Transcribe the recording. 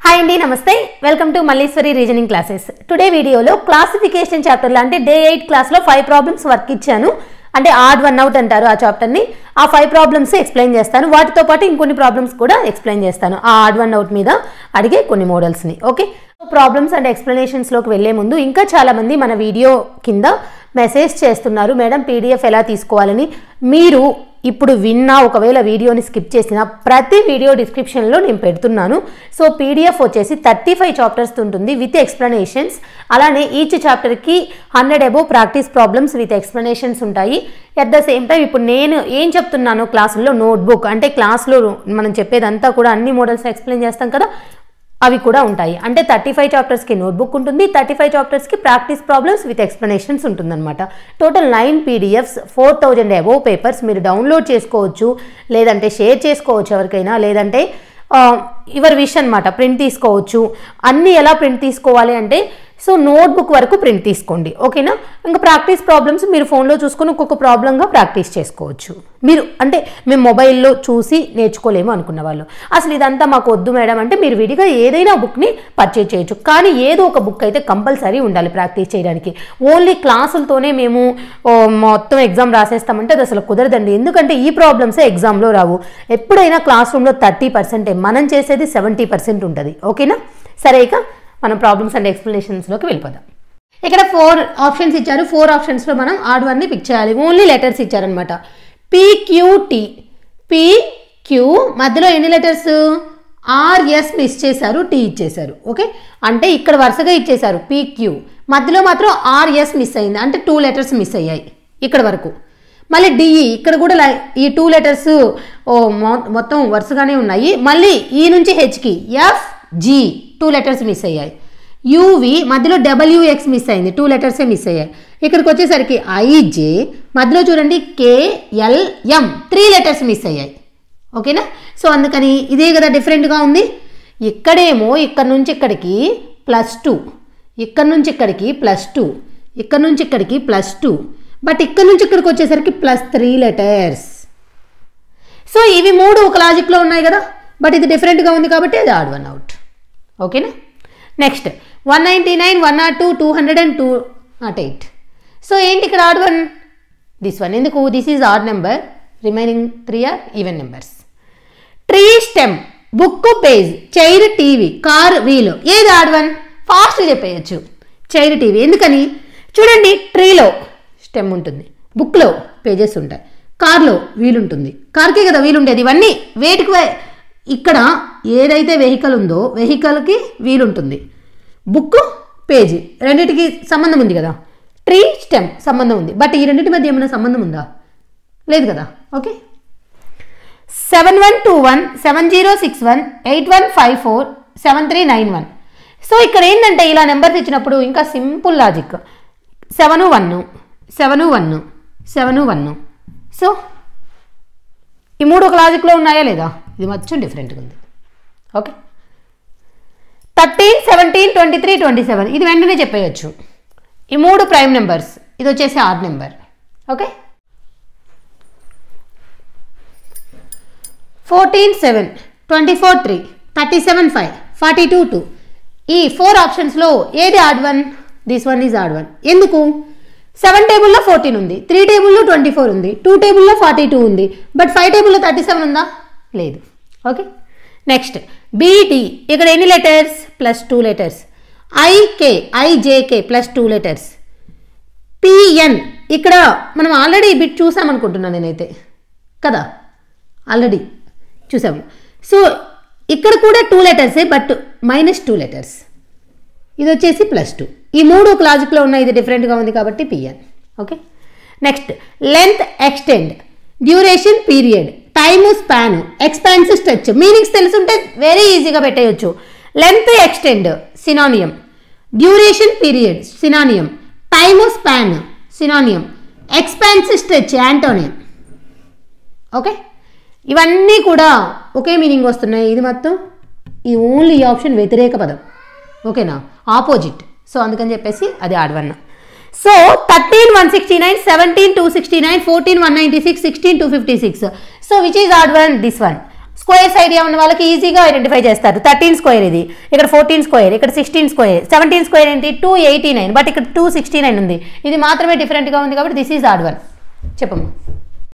Hi అండి నమస్తే welcome to Malleshwari reasoning classes. Today వీడియోలో క్లాసిఫికేషన్ చాప్టర్ అంటే డే 8 క్లాస్లో 5 ప్రాబ్లమ్స్ వర్క్ ఇచ్చాను. అంటే ఆడ్ వన్ అవుట్ అంటారు ఆ చాప్టర్ని. ఆ 5 ప్రాబ్లమ్స్ ఎక్స్ప్లెయిన్ చేస్తాను. వాటితో పాటు ఇంకొన్ని ప్రాబ్లమ్స్ కూడా ఎక్స్ప్లెయిన్ చేస్తాను ఆ ఆడ్ వన్ అవుట్ మీద అడిగే కొన్ని మోడల్స్ని. ఓకే, ప్రాబ్లమ్స్ అండ్ ఎక్స్ప్లెనేషన్స్లోకి వెళ్లే ముందు ఇంకా చాలామంది మన వీడియో కింద మెసేజ్ చేస్తున్నారు, మేడం పీడిఎఫ్ ఎలా తీసుకోవాలని. మీరు ఇప్పుడు విన్నా ఒకవేళ వీడియోని స్కిప్ చేసిన ప్రతి వీడియో డిస్క్రిప్షన్లో నేను పెడుతున్నాను. సో పీడిఎఫ్ వచ్చేసి 35 చాప్టర్స్ ఉంటుంది విత్ ఎక్స్ప్లెనేషన్స్. అలానే ఈచ్ చాప్టర్కి 100 above practice problems with explanations ఉంటాయి. ఎట్ ద సేమ్ టైం ఇప్పుడు నేను ఏం చెప్తున్నాను క్లాసుల్లో నోట్బుక్ అంటే క్లాస్లో మనం చెప్పేదంతా కూడా అన్ని మోడల్స్ ఎక్స్ప్లెయిన్ చేస్తాం కదా, అవి కూడా ఉంటాయి. అంటే 35 చాప్టర్స్కి నోట్బుక్ ఉంటుంది, 35 చాప్టర్స్కి ప్రాక్టీస్ ప్రాబ్లమ్స్ విత్ ఎక్స్ప్లెనేషన్స్ ఉంటుందన్నమాట. టోటల్ 9 పీడిఎఫ్స్, 4000 అబోవ్ పేపర్స్ మీరు డౌన్లోడ్ చేసుకోవచ్చు, లేదంటే షేర్ చేసుకోవచ్చు ఎవరికైనా, లేదంటే యువర్ విష్ అనమాట ప్రింట్ తీసుకోవచ్చు. అన్నీ ఎలా ప్రింట్ తీసుకోవాలి అంటే సో నోట్బుక్ వరకు ప్రింట్ తీసుకోండి, ఓకేనా. ఇంకా ప్రాక్టీస్ ప్రాబ్లమ్స్ మీరు ఫోన్లో చూసుకొని ఒక్కొక్క ప్రాబ్లంగా ప్రాక్టీస్ చేసుకోవచ్చు. మీరు అంటే మేము మొబైల్లో చూసి నేర్చుకోలేము అనుకున్న వాళ్ళు, అసలు ఇదంతా మాకు వద్దు మేడం అంటే మీరు విడిగా ఏదైనా బుక్ని పర్చేజ్ చేయొచ్చు. కానీ ఏదో ఒక బుక్ అయితే కంపల్సరీ ఉండాలి ప్రాక్టీస్ చేయడానికి. ఓన్లీ క్లాసులతోనే మేము మొత్తం ఎగ్జామ్ రాసేస్తామంటే అది అసలు కుదరదండి. ఎందుకంటే ఈ ప్రాబ్లమ్సే ఎగ్జామ్లో రావు. ఎప్పుడైనా క్లాస్ రూమ్లో 30%, మనం చేసేది 70% ఉంటుంది, ఓకేనా. సరే, ఇక మనం ప్రాబ్లమ్స్ అండ్ ఎక్స్ప్లెనేషన్స్లోకి వెళ్ళిపోదాం. ఇక్కడ 4 ఆప్షన్స్ ఇచ్చారు. 4 ఆప్షన్స్లో మనం ఆడ్ వన్ని పిక్ చేయాలి. ఓన్లీ లెటర్స్ ఇచ్చారనమాట. పిక్యూటీ, పిక్యూ మధ్యలో ఎన్ని లెటర్స్? ఆర్ఎస్ మిస్ చేశారు, టీ ఇచ్చేశారు. ఓకే, అంటే ఇక్కడ వరుసగా ఇచ్చేశారు పిక్యూ, మధ్యలో మాత్రం ఆర్ఎస్ మిస్ అయింది, అంటే 2 లెటర్స్ మిస్ అయ్యాయి ఇక్కడ వరకు. మళ్ళీ డిఈ, ఇక్కడ కూడా ఈ 2 లెటర్స్ మొత్తం వరుసగానే ఉన్నాయి. మళ్ళీ ఈ నుంచి హెచ్కి ఎఫ్ జీ 2 లెటర్స్ మిస్ అయ్యాయి. యూవి మధ్యలో డబ్ల్యూఎక్స్ మిస్ అయింది, 2 లెటర్సే మిస్ అయ్యాయి. ఇక్కడికి వచ్చేసరికి ఐజే మధ్యలో చూడండి కేఎల్ఎం 3 లెటర్స్ మిస్ అయ్యాయి, ఓకేనా. సో అందుకని ఇదే కదా డిఫరెంట్గా ఉంది. ఇక్కడేమో ఇక్కడ నుంచి ఇక్కడికి +2, ఇక్కడ నుంచి ఇక్కడికి +2, ఇక్కడ నుంచి ఇక్కడికి +2, బట్ ఇక్కడ నుంచి ఇక్కడికి వచ్చేసరికి +3 లెటర్స్. సో ఇవి 3 ఒక లాజిక్లో ఉన్నాయి కదా, బట్ ఇది డిఫరెంట్గా ఉంది కాబట్టి అది ఆడ్ వన్ అవుట్, ఓకేనా. Next 199, 102, 200 and 208. సో ఏంటి ఇక్కడ ఆడ్ వన్? This one. ఎందుకు? This is odd number, remaining 3 are even numbers. Tree stem, book page, chair TV, car wheel, ఏది ఆడ్ వన్? ఫాస్ట్ చెప్పేయచ్చు, చైర్ టీవీ. ఎందుకని? చూడండి, ట్రీలో stem ఉంటుంది, బుక్లో పేజెస్ ఉంటాయి, కార్లో వీల్ ఉంటుంది. కార్కే కదా వీల్ ఉండేది. ఇవన్నీ వేటికి? ఇక్కడ ఏదైతే వెహికల్ ఉందో వెహికల్కి వీల్ ఉంటుంది, బుక్ పేజీ రెండింటికి సంబంధం ఉంది కదా. ట్రీ స్టెమ్ సంబంధం ఉంది, బట్ ఈ రెండింటి మధ్య ఏమైనా సంబంధం ఉందా? లేదు కదా. ఓకే, 7121, 7061, 8154, 7391. సో ఇక్కడ ఏంటంటే ఇలా నెంబర్స్ ఇచ్చినప్పుడు ఇంకా సింపుల్ లాజిక్. 7 1 7 1. సో ఈ 3 ఒక లాజిక్లో ఉన్నాయా లేదా? ఇది మొత్తం డిఫరెంట్గా ఉంది. ఓకే, 13, 17, 23, 27 ఇది వెంటనే చెప్పేయచ్చు. ఈ 3 ప్రైమ్ నెంబర్స్, ఇది వచ్చేసి ఆడ్ నెంబర్. ఓకే, 14 7, 24 3, 37 5, 42 2. ఈ 4 ఆప్షన్స్లో ఏది odd one? This one is odd one. ఎందుకు? 7 టేబుల్లో 14 ఉంది, 3 టేబుల్లో 24 ఉంది, 2 టేబుల్లో 42 ఉంది, బట్ 5 టేబుల్లో 37 ఉందా? లేదు. ఓకే, నెక్స్ట్ బీటీ, ఇక్కడ ఎన్ని letters? +2 letters. IJK +2 letters. PN, ఇక్కడ మనం ఆల్రెడీ ఈ బిట్ చూసామనుకుంటున్నాను నేనైతే కదా, ఆల్రెడీ చూసాము. సో ఇక్కడ కూడా 2 లెటర్సే, బట్ -2 లెటర్స్. ఇది వచ్చేసి +2. ఈ 3 ఒక లాజిక్లో ఉన్నాయి, ఇది డిఫరెంట్గా ఉంది కాబట్టి పిఎన్. Okay, next length extend, duration period, time span, expanse stretch. Meanings తెలుసుంటే వెరీ ఈజీగా పెట్టేయచ్చు. Length extend synonym, duration period synonym, time span synonym, expanse stretch antonym. Okay, ఇవన్నీ కూడా ఒకే మీనింగ్ వస్తున్నాయి. ఇది మొత్తం ఈ ఓన్లీ ఈ ఆప్షన్ వ్యతిరేక పదం, ఓకేనా, ఆపోజిట్. సో అందుకని చెప్పేసి అది odd one. So 13 169, 17 269, 14 196, 16 256. So which is odd one? This one. Squares idea ఉన్న వాళ్ళకి ఈజీగా ఐడెంటిఫై చేస్తారు. 13 స్క్వేర్ ఇది, ఇక్కడ 14 స్క్వేర్, ఇక్కడ 16 స్క్వేర్, 17 స్క్వేర్ ఏంటి 289, బట్ ఇక్కడ 269 ఉంది. ఇది మాత్రమే డిఫరెంట్గా ఉంది కాబట్టి దిస్ ఈజ్ ఆడ్ వన్. చెప్పమ్మా.